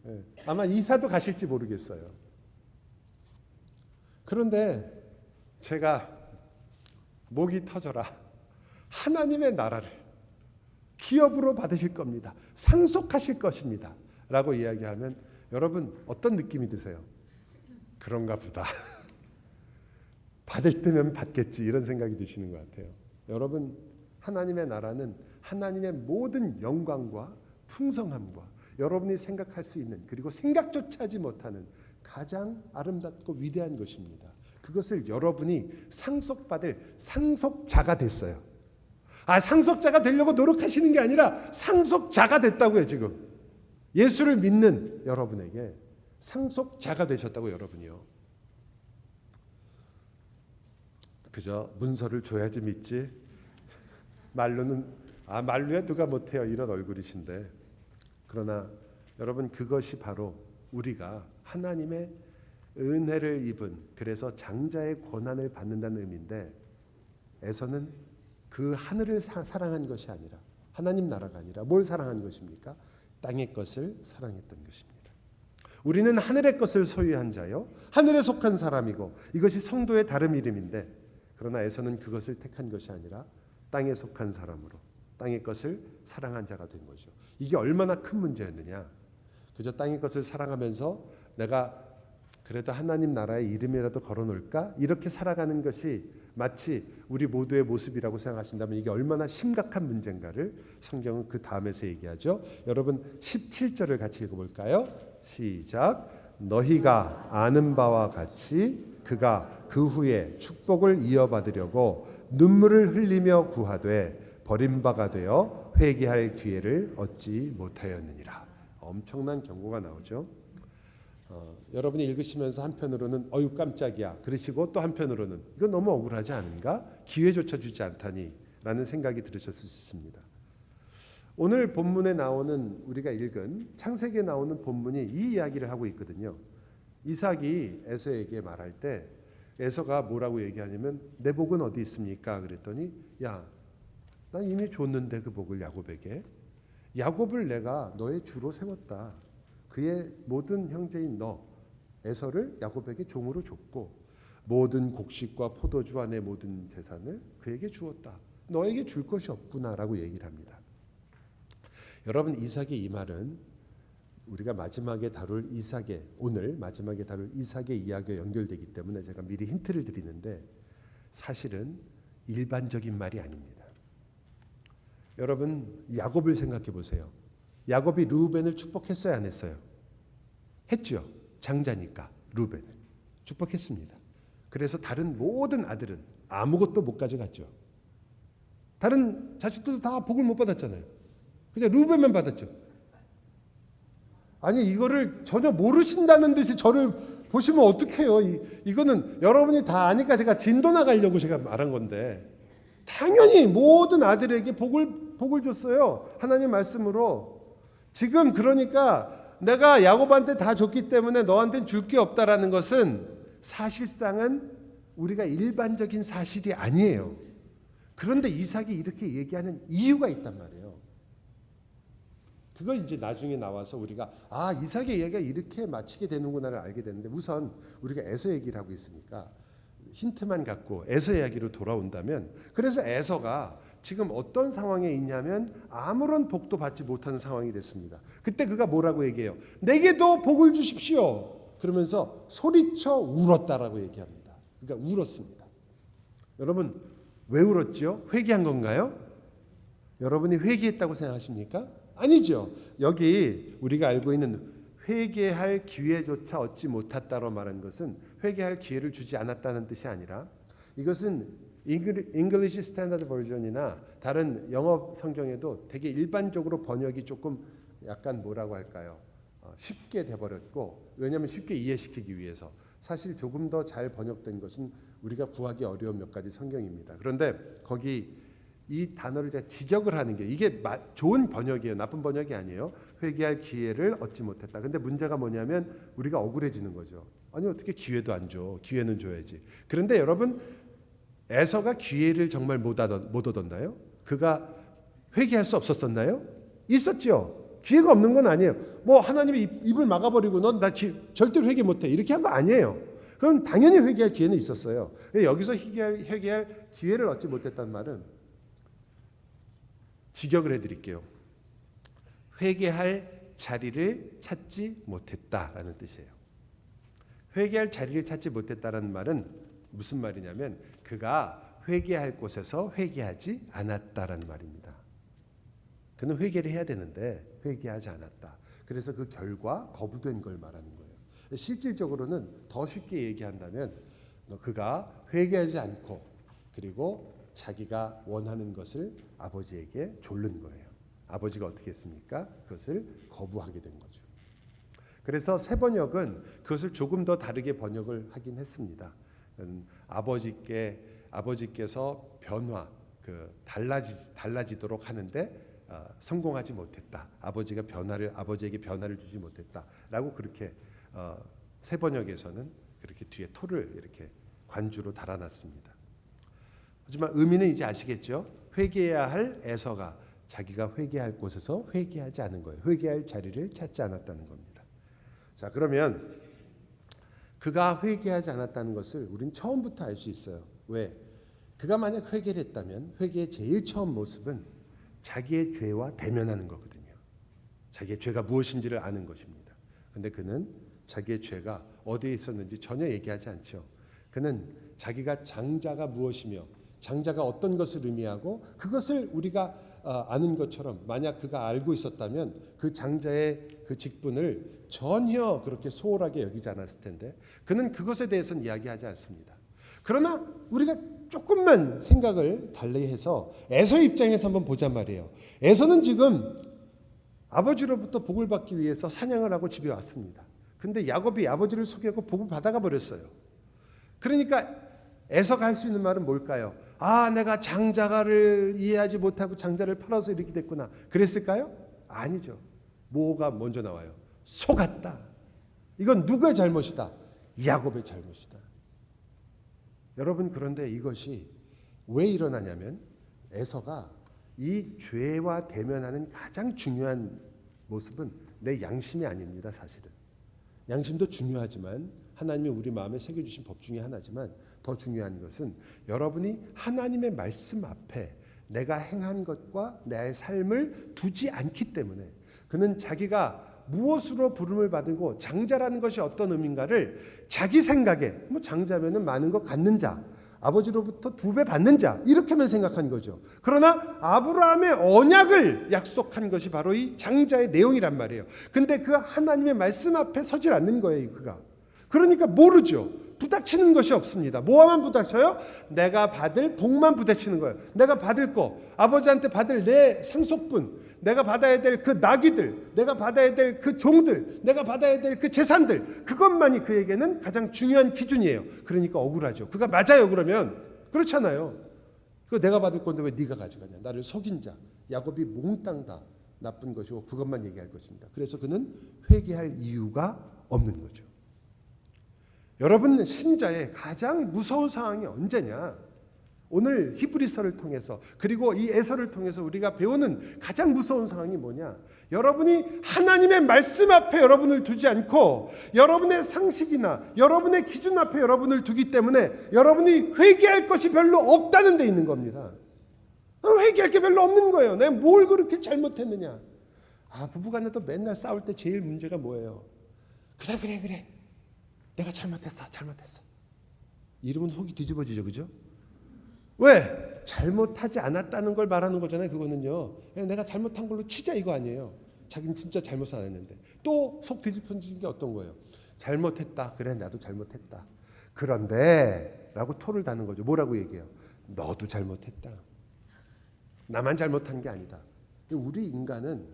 네, 아마 이사도 가실지 모르겠어요. 그런데 제가 목이 터져라. 하나님의 나라를 기업으로 받으실 겁니다. 상속하실 것입니다. 라고 이야기하면 여러분 어떤 느낌이 드세요? 그런가 보다. 받을 때면 받겠지 이런 생각이 드시는 것 같아요. 여러분 하나님의 나라는 하나님의 모든 영광과 풍성함과 여러분이 생각할 수 있는 그리고 생각조차 하지 못하는 가장 아름답고 위대한 것입니다. 그것을 여러분이 상속받을 상속자가 됐어요. 상속자가 되려고 노력하시는 게 아니라 상속자가 됐다고요. 지금 예수를 믿는 여러분에게 상속자가 되셨다고. 여러분이요 그저 문서를 줘야지 믿지 말로는 말로야 누가 못해요 이런 얼굴이신데, 그러나 여러분 그것이 바로 우리가 하나님의 은혜를 입은 그래서 장자의 권한을 받는다는 의미인데, 에서는 그 하늘을 사랑한 것이 아니라 하나님 나라가 아니라 뭘 사랑한 것입니까? 땅의 것을 사랑했던 것입니다. 우리는 하늘의 것을 소유한 자요 하늘에 속한 사람이고 이것이 성도의 다른 이름인데, 그러나 에서는 그것을 택한 것이 아니라 땅에 속한 사람으로 땅의 것을 사랑한 자가 된 거죠. 이게 얼마나 큰 문제였느냐. 그저 땅의 것을 사랑하면서 내가 그래도 하나님 나라의 이름이라도 걸어놓을까 이렇게 살아가는 것이 마치 우리 모두의 모습이라고 생각하신다면 이게 얼마나 심각한 문제인가를 성경은 그 다음에서 얘기하죠. 여러분 17절을 같이 읽어볼까요? 시작. 너희가 아는 바와 같이 그가 그 후에 축복을 이어받으려고 눈물을 흘리며 구하되 버림바가 되어 회개할 기회를 얻지 못하였느니라. 엄청난 경고가 나오죠. 여러분이 읽으시면서 한편으로는 어유 깜짝이야 그러시고 또 한편으로는 이거 너무 억울하지 않은가? 기회조차 주지 않다니 라는 생각이 들으셨을 수 있습니다. 오늘 본문에 나오는 우리가 읽은 창세기에 나오는 본문이 이 이야기를 하고 있거든요. 이삭이 에서에게 말할 때 에서가 뭐라고 얘기하냐면 내 복은 어디 있습니까? 그랬더니 야, 난 이미 줬는데 그 복을 야곱에게. 야곱을 내가 너의 주로 세웠다. 그의 모든 형제인 너 에서를 야곱에게 종으로 줬고 모든 곡식과 포도주와 내 모든 재산을 그에게 주었다. 너에게 줄 것이 없구나라고 얘기를 합니다. 여러분 이삭의 이 말은 우리가 마지막에 다룰 이삭의 오늘 마지막에 다룰 이삭의 이야기와 연결되기 때문에 제가 미리 힌트를 드리는데 사실은 일반적인 말이 아닙니다. 여러분 야곱을 생각해 보세요. 야곱이 르우벤을 축복했어요, 안 했어요? 했죠. 장자니까 르우벤을 축복했습니다. 그래서 다른 모든 아들은 아무것도 못 가져갔죠. 다른 자식들도 다 복을 못 받았잖아요. 그냥 르우벤만 받았죠. 아니 이거를 전혀 모르신다는 듯이 저를 보시면 어떡해요. 이거는 여러분이 다 아니까 제가 진도 나가려고 제가 말한 건데 당연히 모든 아들에게 복을 줬어요. 하나님 말씀으로. 지금 그러니까 내가 야곱한테 다 줬기 때문에 너한테는 줄 게 없다라는 것은 사실상은 우리가 일반적인 사실이 아니에요. 그런데 이삭이 이렇게 얘기하는 이유가 있단 말이에요. 그거 이제 나중에 나와서 우리가 이삭의 이야기가 이렇게 마치게 되는구나를 알게 되는데, 우선 우리가 에서 얘기를 하고 있으니까 힌트만 갖고 에서 이야기로 돌아온다면, 그래서 에서가 지금 어떤 상황에 있냐면 아무런 복도 받지 못하는 상황이 됐습니다. 그때 그가 뭐라고 얘기해요? 내게도 복을 주십시오. 그러면서 소리쳐 울었다라고 얘기합니다. 그러니까 울었습니다. 여러분, 왜 울었죠? 회개한 건가요? 여러분이 회개했다고 생각하십니까? 아니죠. 여기 우리가 알고 있는 회개할 기회조차 얻지 못했다고 말한 것은 회개할 기회를 주지 않았다는 뜻이 아니라, 이것은 English Standard Version이나 다른 영어 성경에도 되게 일반적으로 번역이 조금 약간 뭐라고 할까요? 쉽게 돼버렸고, 왜냐하면 쉽게 이해시키기 위해서. 사실 조금 더 잘 번역된 것은 우리가 구하기 어려운 몇 가지 성경입니다. 그런데 거기 이 단어를 제가 직역을 하는 게, 이게 좋은 번역이에요. 나쁜 번역이 아니에요. 회개할 기회를 얻지 못했다. 근데 문제가 뭐냐면 우리가 억울해지는 거죠. 아니, 어떻게 기회도 안 줘? 기회는 줘야지. 그런데 여러분, 에서가 기회를 정말 못 얻었나요? 그가 회개할 수 없었었나요? 있었죠. 기회가 없는 건 아니에요. 뭐 하나님이 입을 막아버리고 넌 나 절대로 회개 못해 이렇게 한 거 아니에요. 그럼 당연히 회개할 기회는 있었어요. 여기서 회개할 기회를 얻지 못했다는 말은, 직역을 해드릴게요. 회개할 자리를 찾지 못했다라는 뜻이에요. 회개할 자리를 찾지 못했다라는 말은 무슨 말이냐면, 그가 회개할 곳에서 회개하지 않았다라는 말입니다. 그는 회개를 해야 되는데 회개하지 않았다. 그래서 그 결과 거부된 걸 말하는 거예요. 실질적으로는 더 쉽게 얘기한다면, 그가 회개하지 않고 그리고 자기가 원하는 것을 아버지에게 졸른 거예요. 아버지가 어떻게 했습니까? 그것을 거부하게 된 거죠. 그래서 새 번역은 그것을 조금 더 다르게 번역을 하긴 했습니다. 아버지께서 달라지도록 하는데 성공하지 못했다. 아버지에게 변화를 주지 못했다라고, 그렇게 새 번역에서는 그렇게 뒤에 토를 이렇게 관주로 달아놨습니다. 하지만 의미는 이제 아시겠죠? 회개해야 할 에서가 자기가 회개할 곳에서 회개하지 않은 거예요. 회개할 자리를 찾지 않았다는 겁니다. 자, 그러면 그가 회개하지 않았다는 것을 우린 처음부터 알 수 있어요. 왜? 그가 만약 회개를 했다면 회개의 제일 처음 모습은 자기의 죄와 대면하는 거거든요. 자기의 죄가 무엇인지를 아는 것입니다. 그런데 그는 자기의 죄가 어디에 있었는지 전혀 얘기하지 않죠. 그는 자기가 장자가 무엇이며 장자가 어떤 것을 의미하고 그것을 우리가 아는 것처럼, 만약 그가 알고 있었다면 그 장자의 그 직분을 전혀 그렇게 소홀하게 여기지 않았을 텐데, 그는 그것에 대해서는 이야기하지 않습니다. 그러나 우리가 조금만 생각을 달리해서 에서의 입장에서 한번 보자 말이에요. 에서는 지금 아버지로부터 복을 받기 위해서 사냥을 하고 집에 왔습니다. 근데 야곱이 아버지를 속이고 복을 받아가 버렸어요. 그러니까 에서가 할 수 있는 말은 뭘까요? 내가 장자를 이해하지 못하고 장자를 팔아서 이렇게 됐구나. 그랬을까요? 아니죠. 뭐가 먼저 나와요? 속았다. 이건 누구의 잘못이다? 야곱의 잘못이다. 여러분, 그런데 이것이 왜 일어나냐면, 에서가 이 죄와 대면하는 가장 중요한 모습은 내 양심이 아닙니다. 사실은 양심도 중요하지만, 하나님이 우리 마음에 새겨주신 법 중에 하나지만, 더 중요한 것은 여러분이 하나님의 말씀 앞에 내가 행한 것과 내 삶을 두지 않기 때문에, 그는 자기가 무엇으로 부름을 받고 장자라는 것이 어떤 의미인가를 자기 생각에, 장자면은 많은 것 갖는 자, 아버지로부터 2배 받는 자, 이렇게만 생각한 거죠. 그러나 아브라함의 언약을 약속한 것이 바로 이 장자의 내용이란 말이에요. 근데 그 하나님의 말씀 앞에 서질 않는 거예요, 그가. 그러니까 모르죠. 부닥치는 것이 없습니다. 뭐만 부닥쳐요? 내가 받을 복만 부닥치는 거예요. 내가 받을 거, 아버지한테 받을 내 상속분, 내가 받아야 될 그 나귀들, 내가 받아야 될 그 종들, 내가 받아야 될 그 재산들, 그것만이 그에게는 가장 중요한 기준이에요. 그러니까 억울하죠. 그가 맞아요 그러면? 그렇잖아요. 그거 내가 받을 건데 왜 네가 가져가냐. 나를 속인 자, 야곱이 몽땅 다 나쁜 것이고 그것만 얘기할 것입니다. 그래서 그는 회개할 이유가 없는 거죠. 여러분, 신자의 가장 무서운 상황이 언제냐? 오늘 히브리서를 통해서 그리고 이 에서를 통해서 우리가 배우는 가장 무서운 상황이 뭐냐? 여러분이 하나님의 말씀 앞에 여러분을 두지 않고 여러분의 상식이나 여러분의 기준 앞에 여러분을 두기 때문에 여러분이 회개할 것이 별로 없다는 데 있는 겁니다. 회개할 게 별로 없는 거예요. 내가 뭘 그렇게 잘못했느냐? 부부간에도 맨날 싸울 때 제일 문제가 뭐예요? 그래. 내가 잘못했어. 이러면 속이 뒤집어지죠, 그죠? 왜? 잘못하지 않았다는 걸 말하는 거잖아요. 그거는요. 내가 잘못한 걸로 치자 이거 아니에요. 자기는 진짜 잘못 안 했는데. 또 속 뒤집어지는 게 어떤 거예요? 잘못했다. 그래, 나도 잘못했다. 그런데 라고 토를 다는 거죠. 뭐라고 얘기해요? 너도 잘못했다. 나만 잘못한 게 아니다. 우리 인간은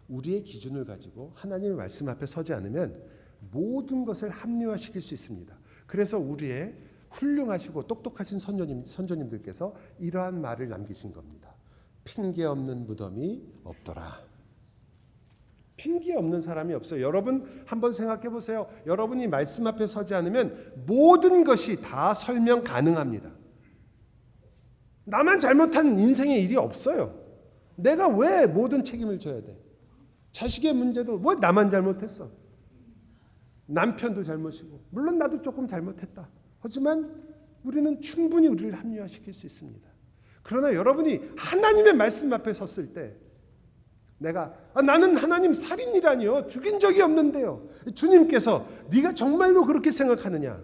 우리의 기준을 가지고 하나님의 말씀 앞에 서지 않으면 모든 것을 합리화시킬 수 있습니다. 그래서 우리의 훌륭하시고 똑똑하신 선조님들께서 이러한 말을 남기신 겁니다. 핑계 없는 무덤이 없더라. 핑계 없는 사람이 없어요. 여러분 한번 생각해 보세요. 여러분이 말씀 앞에 서지 않으면 모든 것이 다 설명 가능합니다. 나만 잘못한 인생의 일이 없어요. 내가 왜 모든 책임을 져야 돼? 자식의 문제도 왜 나만 잘못했어? 남편도 잘못이고 물론 나도 조금 잘못했다. 하지만 우리는 충분히 우리를 합리화시킬 수 있습니다. 그러나 여러분이 하나님의 말씀 앞에 섰을 때 내가 나는 하나님 살인이라니요. 죽인 적이 없는데요. 주님께서 네가 정말로 그렇게 생각하느냐?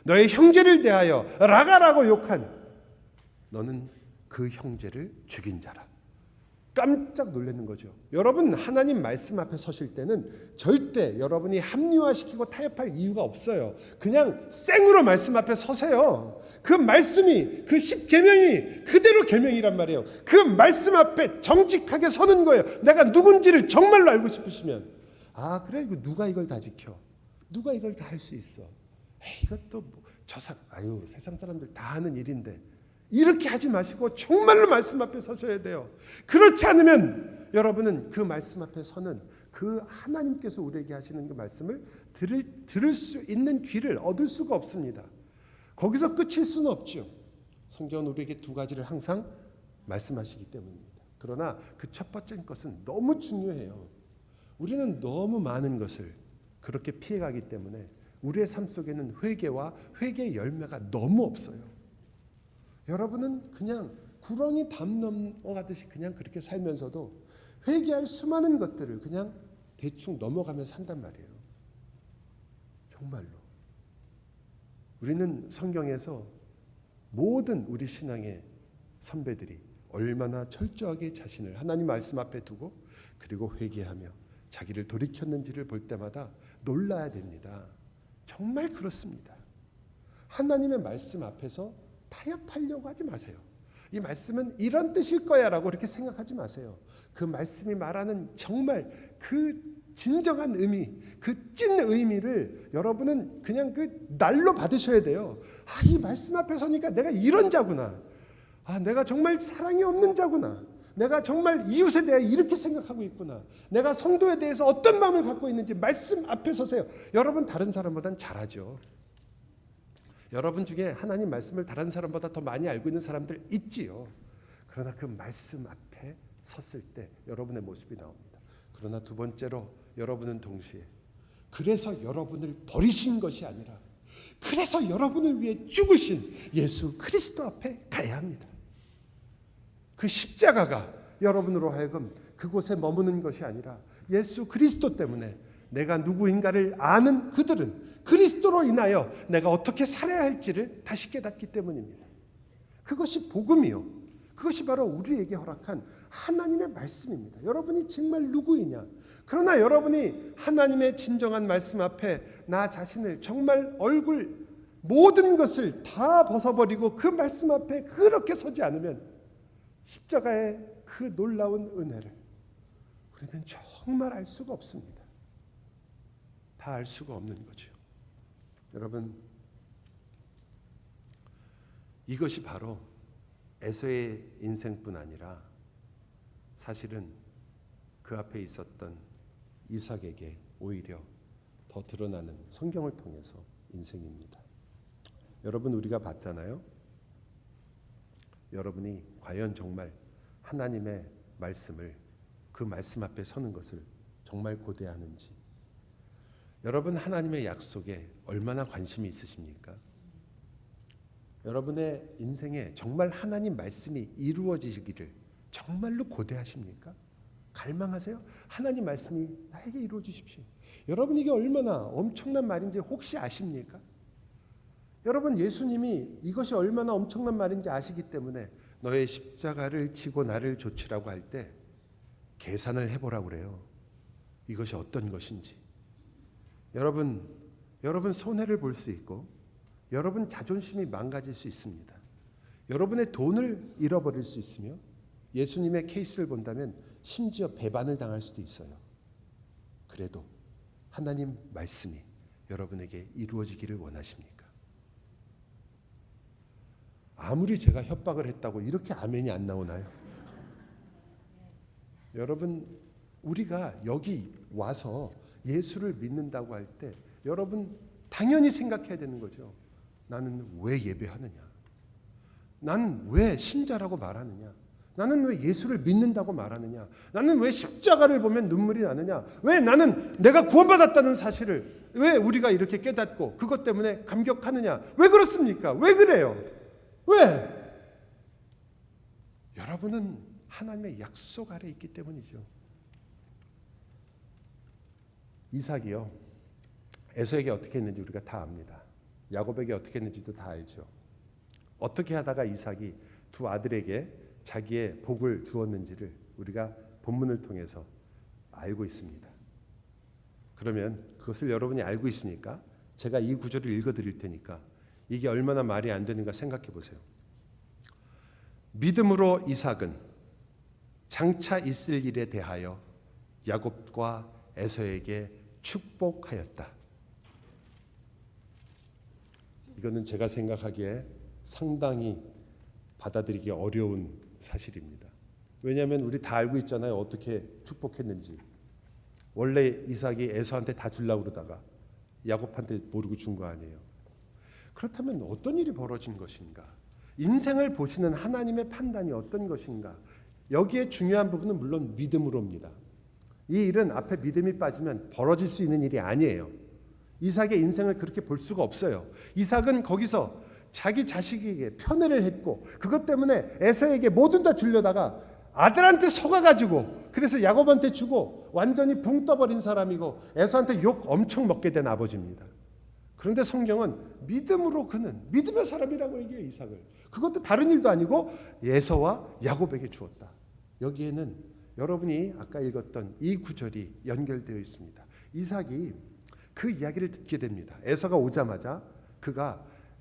너의 형제를 대하여 라가라고 욕한 너는 그 형제를 죽인 자라. 깜짝 놀라는 거죠. 여러분 하나님 말씀 앞에 서실 때는 절대 여러분이 합리화시키고 타협할 이유가 없어요. 그냥 생으로 말씀 앞에 서세요. 그 말씀이 그 10계명이 그대로 계명이란 말이에요. 그 말씀 앞에 정직하게 서는 거예요. 내가 누군지를 정말로 알고 싶으시면 그래 이거 누가 이걸 다 지켜? 누가 이걸 다 할 수 있어? 이것도 세상 사람들 다 하는 일인데 이렇게 하지 마시고 정말로 말씀 앞에 서셔야 돼요. 그렇지 않으면 여러분은 그 말씀 앞에 서는 그 하나님께서 우리에게 하시는 그 말씀을 들을 수 있는 귀를 얻을 수가 없습니다. 거기서 끝일 수는 없죠. 성경은 우리에게 두 가지를 항상 말씀하시기 때문입니다. 그러나 그 첫 번째 것은 너무 중요해요. 우리는 너무 많은 것을 그렇게 피해가기 때문에 우리의 삶 속에는 회개와 회개의 열매가 너무 없어요. 여러분은 그냥 구렁이 담 넘어가듯이 그냥 그렇게 살면서도 회개할 수많은 것들을 그냥 대충 넘어가면서 산단 말이에요. 정말로. 우리는 성경에서 모든 우리 신앙의 선배들이 얼마나 철저하게 자신을 하나님 말씀 앞에 두고 그리고 회개하며 자기를 돌이켰는지를 볼 때마다 놀라야 됩니다. 정말 그렇습니다. 하나님의 말씀 앞에서 타협하려고 하지 마세요. 이 말씀은 이런 뜻일 거야 라고 이렇게 생각하지 마세요. 그 말씀이 말하는 정말 그 진정한 의미, 그 찐 의미를 여러분은 그냥 그 날로 받으셔야 돼요. 이 말씀 앞에 서니까 내가 이런 자구나. 내가 정말 사랑이 없는 자구나. 내가 정말 이웃에 대해 이렇게 생각하고 있구나. 내가 성도에 대해서 어떤 마음을 갖고 있는지 말씀 앞에 서세요. 여러분 다른 사람보단 잘하죠. 여러분 중에 하나님 말씀을 다른 사람보다 더 많이 알고 있는 사람들 있지요. 그러나 그 말씀 앞에 섰을 때 여러분의 모습이 나옵니다. 그러나 두 번째로 여러분은 동시에 그래서 여러분을 버리신 것이 아니라 그래서 여러분을 위해 죽으신 예수 그리스도 앞에 가야 합니다. 그 십자가가 여러분으로 하여금 그곳에 머무는 것이 아니라 예수 그리스도 때문에 내가 누구인가를 아는 그들은 그리스도로 인하여 내가 어떻게 살아야 할지를 다시 깨닫기 때문입니다. 그것이 복음이요. 그것이 바로 우리에게 허락한 하나님의 말씀입니다. 여러분이 정말 누구이냐? 그러나 여러분이 하나님의 진정한 말씀 앞에 나 자신을 정말 얼굴 모든 것을 다 벗어버리고 그 말씀 앞에 그렇게 서지 않으면 십자가의 그 놀라운 은혜를 우리는 정말 알 수가 없습니다. 다 알 수가 없는 거죠. 여러분, 이것이 바로 에서의 인생뿐 아니라 사실은 그 앞에 있었던 이삭에게 오히려 더 드러나는 성경을 통해서 인생입니다. 여러분 우리가 봤잖아요. 여러분이 과연 정말 하나님의 말씀을, 그 말씀 앞에 서는 것을 정말 고대하는지, 여러분 하나님의 약속에 얼마나 관심이 있으십니까? 여러분의 인생에 정말 하나님 말씀이 이루어지기를 정말로 고대하십니까? 갈망하세요? 하나님 말씀이 나에게 이루어지십시오. 여러분 이게 얼마나 엄청난 말인지 혹시 아십니까? 여러분 예수님이 이것이 얼마나 엄청난 말인지 아시기 때문에 너의 십자가를 지고 나를 좇으라고 할 때 계산을 해보라고 그래요. 이것이 어떤 것인지. 여러분 손해를 볼 수 있고 여러분 자존심이 망가질 수 있습니다. 여러분의 돈을 잃어버릴 수 있으며 예수님의 케이스를 본다면 심지어 배반을 당할 수도 있어요. 그래도 하나님 말씀이 여러분에게 이루어지기를 원하십니까? 아무리 제가 협박을 했다고 이렇게 아멘이 안 나오나요? 여러분 우리가 여기 와서 예수를 믿는다고 할 때 여러분 당연히 생각해야 되는 거죠. 나는 왜 예배하느냐? 나는 왜 신자라고 말하느냐? 나는 왜 예수를 믿는다고 말하느냐? 나는 왜 십자가를 보면 눈물이 나느냐? 왜 나는 내가 구원받았다는 사실을 왜 우리가 이렇게 깨닫고 그것 때문에 감격하느냐? 왜 그렇습니까? 왜 그래요? 왜? 여러분은 하나님의 약속 아래 있기 때문이죠. 이삭이요, 에서에게 어떻게 했는지 우리가 다 압니다. 야곱에게 어떻게 했는지도 다 알죠. 어떻게 하다가 이삭이 두 아들에게 자기의 복을 주었는지를 우리가 본문을 통해서 알고 있습니다. 그러면 그것을 여러분이 알고 있으니까 제가 이 구절을 읽어드릴 테니까 이게 얼마나 말이 안 되는가 생각해 보세요. 믿음으로 이삭은 장차 있을 일에 대하여 야곱과 에서에게 축복하였다. 이거는 제가 생각하기에 상당히 받아들이기 어려운 사실입니다. 왜냐하면 우리 다 알고 있잖아요. 어떻게 축복했는지. 원래 이삭이 에서한테 다 주려고 그러다가 야곱한테 모르고 준 거 아니에요. 그렇다면 어떤 일이 벌어진 것인가? 인생을 보시는 하나님의 판단이 어떤 것인가? 여기에 중요한 부분은 물론 믿음으로입니다. 이 일은 앞에 믿음이 빠지면 벌어질 수 있는 일이 아니에요. 이삭의 인생을 그렇게 볼 수가 없어요. 이삭은 거기서 자기 자식에게 편애를 했고 그것 때문에 에서에게 뭐든 다 주려다가 아들한테 속아가지고 그래서 야곱한테 주고 완전히 붕 떠버린 사람이고 에서한테 욕 엄청 먹게 된 아버지입니다. 그런데 성경은 믿음으로 그는 믿음의 사람이라고 얘기해요. 이삭을. 그것도 다른 일도 아니고 에서와 야곱에게 주었다. 여기에는 여러분이 아까 읽었던 이 구절이 연결되어 있습니다. 이삭이 그 이야기를 듣게 됩니다. 에서가 오자마자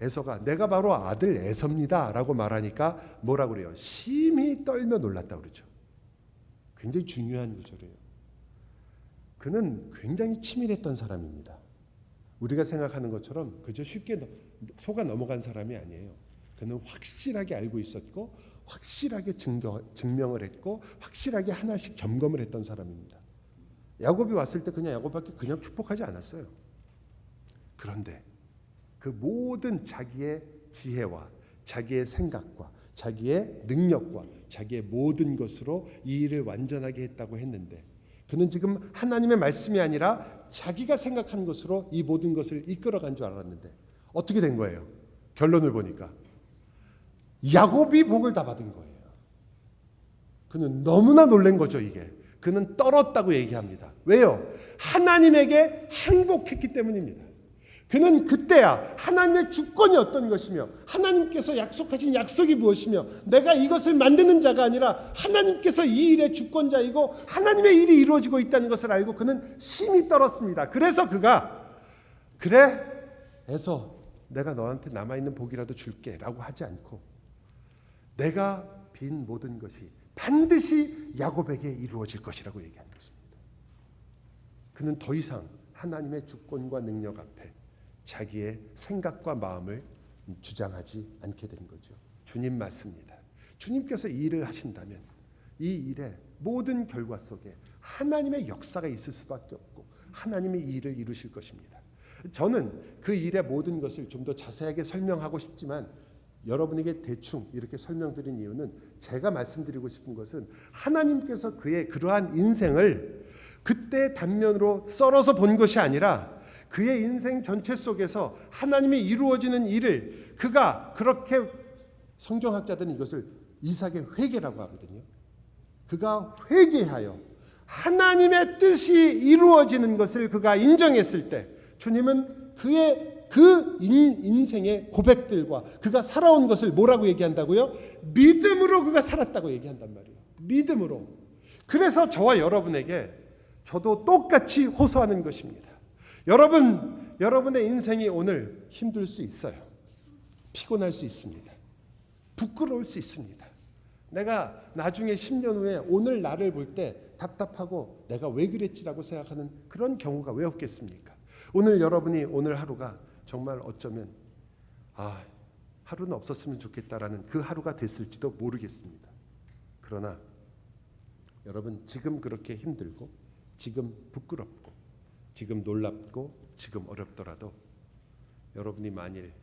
에서가 내가 바로 아들 에서입니다 라고 말하니까 뭐라고 그래요? 심히 떨며 놀랐다고 그러죠. 굉장히 중요한 구절이에요. 그는 굉장히 치밀했던 사람입니다. 우리가 생각하는 것처럼 그저 쉽게 속아 넘어간 사람이 아니에요. 그는 확실하게 알고 있었고 확실하게 증명을 했고 확실하게 하나씩 점검을 했던 사람입니다. 야곱이 왔을 때 그냥 야곱밖에 그냥 축복하지 않았어요. 그런데 그 모든 자기의 지혜와 자기의 생각과 자기의 능력과 자기의 모든 것으로 이 일을 완전하게 했다고 했는데 그는 지금 하나님의 말씀이 아니라 자기가 생각한 것으로 이 모든 것을 이끌어간 줄 알았는데 어떻게 된 거예요? 결론을 보니까 야곱이 복을 다 받은 거예요. 그는 너무나 놀란 거죠. 이게 그는 떨었다고 얘기합니다. 왜요? 하나님에게 항복했기 때문입니다. 그는 그때야 하나님의 주권이 어떤 것이며 하나님께서 약속하신 약속이 무엇이며 내가 이것을 만드는 자가 아니라 하나님께서 이 일의 주권자이고 하나님의 일이 이루어지고 있다는 것을 알고 그는 심히 떨었습니다. 그래서 그가 그래 에서 내가 너한테 남아있는 복이라도 줄게 라고 하지 않고 내가 빈 모든 것이 반드시 야곱에게 이루어질 것이라고 얘기한 것입니다. 그는 더 이상 하나님의 주권과 능력 앞에 자기의 생각과 마음을 주장하지 않게 된 거죠. 주님 맞습니다. 주님께서 이 일을 하신다면 이 일의 모든 결과 속에 하나님의 역사가 있을 수밖에 없고 하나님이 이 일을 이루실 것입니다. 저는 그 일의 모든 것을 좀 더 자세하게 설명하고 싶지만 여러분에게 대충 이렇게 설명드린 이유는 제가 말씀드리고 싶은 것은 하나님께서 그의 그러한 인생을 그때 단면으로 썰어서 본 것이 아니라 그의 인생 전체 속에서 하나님이 이루어지는 일을 그가 그렇게 성경학자들은 이것을 이삭의 회개라고 하거든요. 그가 회개하여 하나님의 뜻이 이루어지는 것을 그가 인정했을 때 주님은 그의 그 인생의 고백들과 그가 살아온 것을 뭐라고 얘기한다고요? 믿음으로 그가 살았다고 얘기한단 말이에요. 믿음으로. 그래서 저와 여러분에게 저도 똑같이 호소하는 것입니다. 여러분의 인생이 오늘 힘들 수 있어요. 피곤할 수 있습니다. 부끄러울 수 있습니다. 내가 나중에 10년 후에 오늘 나를 볼 때 답답하고 내가 왜 그랬지라고 생각하는 그런 경우가 왜 없겠습니까? 오늘 여러분이 오늘 하루가 정말 어쩌면 하루는 없었으면 좋겠다라는 그 하루가 됐을지도 모르겠습니다. 그러나 여러분 지금 그렇게 힘들고 지금 부끄럽고 지금 놀랍고 지금 어렵더라도 여러분이 만일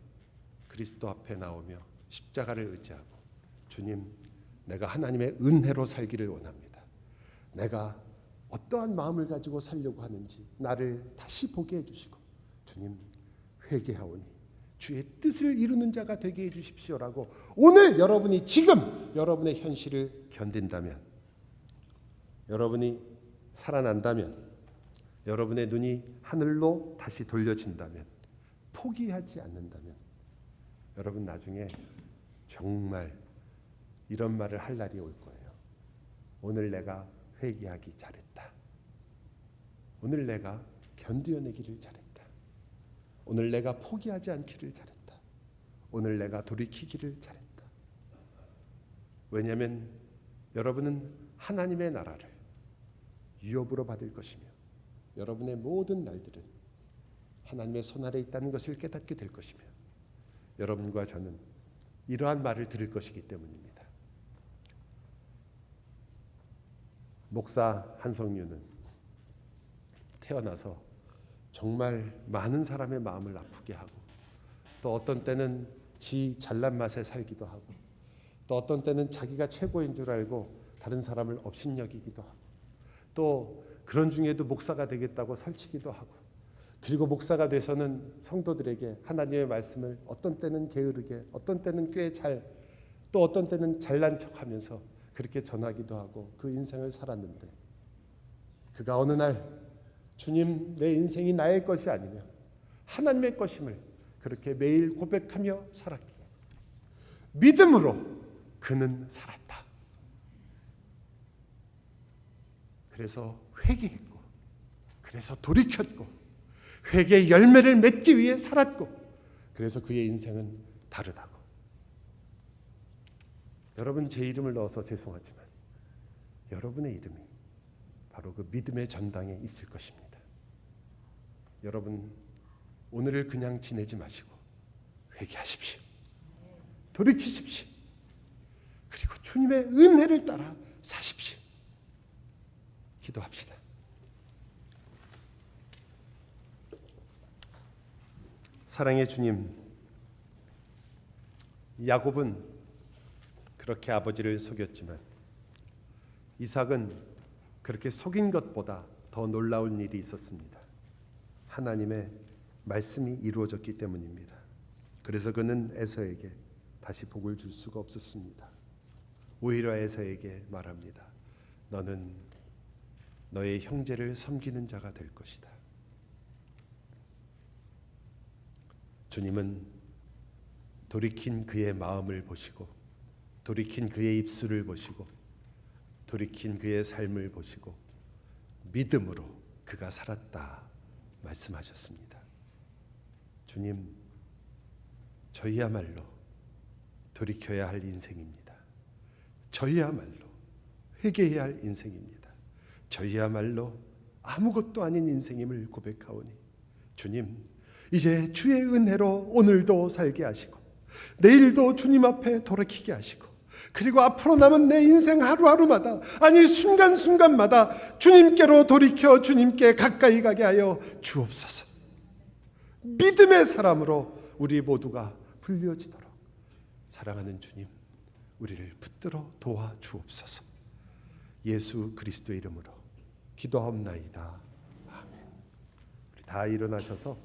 그리스도 앞에 나오며 십자가를 의지하고 주님 내가 하나님의 은혜로 살기를 원합니다. 내가 어떠한 마음을 가지고 살려고 하는지 나를 다시 보게 해주시고 주님 회개하오니 주의 뜻을 이루는 자가 되게 해주십시오라고 오늘 여러분이 지금 여러분의 현실을 견딘다면 여러분이 살아난다면 여러분의 눈이 하늘로 다시 돌려진다면 포기하지 않는다면 여러분 나중에 정말 이런 말을 할 날이 올 거예요. 오늘 내가 회개하기 잘했다. 오늘 내가 견뎌내기를 잘했다. 오늘 내가 포기하지 않기를 잘했다. 오늘 내가 돌이키기를 잘했다. 왜냐하면 여러분은 하나님의 나라를 유업으로 받을 것이며 여러분의 모든 날들은 하나님의 손 아래 있다는 것을 깨닫게 될 것이며 여러분과 저는 이러한 말을 들을 것이기 때문입니다. 목사 한성유는 태어나서 정말 많은 사람의 마음을 아프게 하고 또 어떤 때는 지 잘난 맛에 살기도 하고 또 어떤 때는 자기가 최고인 줄 알고 다른 사람을 업신여기기도 하고 또 그런 중에도 목사가 되겠다고 설치기도 하고 그리고 목사가 돼서는 성도들에게 하나님의 말씀을 어떤 때는 게으르게 어떤 때는 꽤 잘 또 어떤 때는 잘난 척하면서 그렇게 전하기도 하고 그 인생을 살았는데 그가 어느 날 주님 내 인생이 나의 것이 아니며 하나님의 것임을 그렇게 매일 고백하며 살았기에 믿음으로 그는 살았다. 그래서 회개했고 그래서 돌이켰고 회개의 열매를 맺기 위해 살았고 그래서 그의 인생은 다르다고. 여러분 제 이름을 넣어서 죄송하지만 여러분의 이름이 바로 그 믿음의 전당에 있을 것입니다. 여러분 오늘을 그냥 지내지 마시고 회개하십시오. 돌이키십시오. 그리고 주님의 은혜를 따라 사십시오. 기도합시다. 사랑의 주님, 야곱은 그렇게 아버지를 속였지만 이삭은 그렇게 속인 것보다 더 놀라운 일이 있었습니다. 하나님의 말씀이 이루어졌기 때문입니다. 그래서 그는 에서에게 다시 복을 줄 수가 없었습니다. 오히려 에서에게 말합니다. 너는 너의 형제를 섬기는 자가 될 것이다. 주님은 돌이킨 그의 마음을 보시고 돌이킨 그의 입술을 보시고 돌이킨 그의 삶을 보시고 믿음으로 그가 살았다 말씀하셨습니다. 주님, 저희야말로 돌이켜야 할 인생입니다. 저희야말로 회개해야 할 인생입니다. 저희야말로 아무것도 아닌 인생임을 고백하오니 주님, 이제 주의 은혜로 오늘도 살게 하시고 내일도 주님 앞에 돌이키게 하시고 그리고 앞으로 남은 내 인생 하루하루마다 아니 순간순간마다 주님께로 돌이켜 주님께 가까이 가게 하여 주옵소서. 믿음의 사람으로 우리 모두가 불려지도록 사랑하는 주님, 우리를 붙들어 도와 주옵소서. 예수 그리스도의 이름으로 기도하옵나이다. 아멘. 우리 다 일어나셔서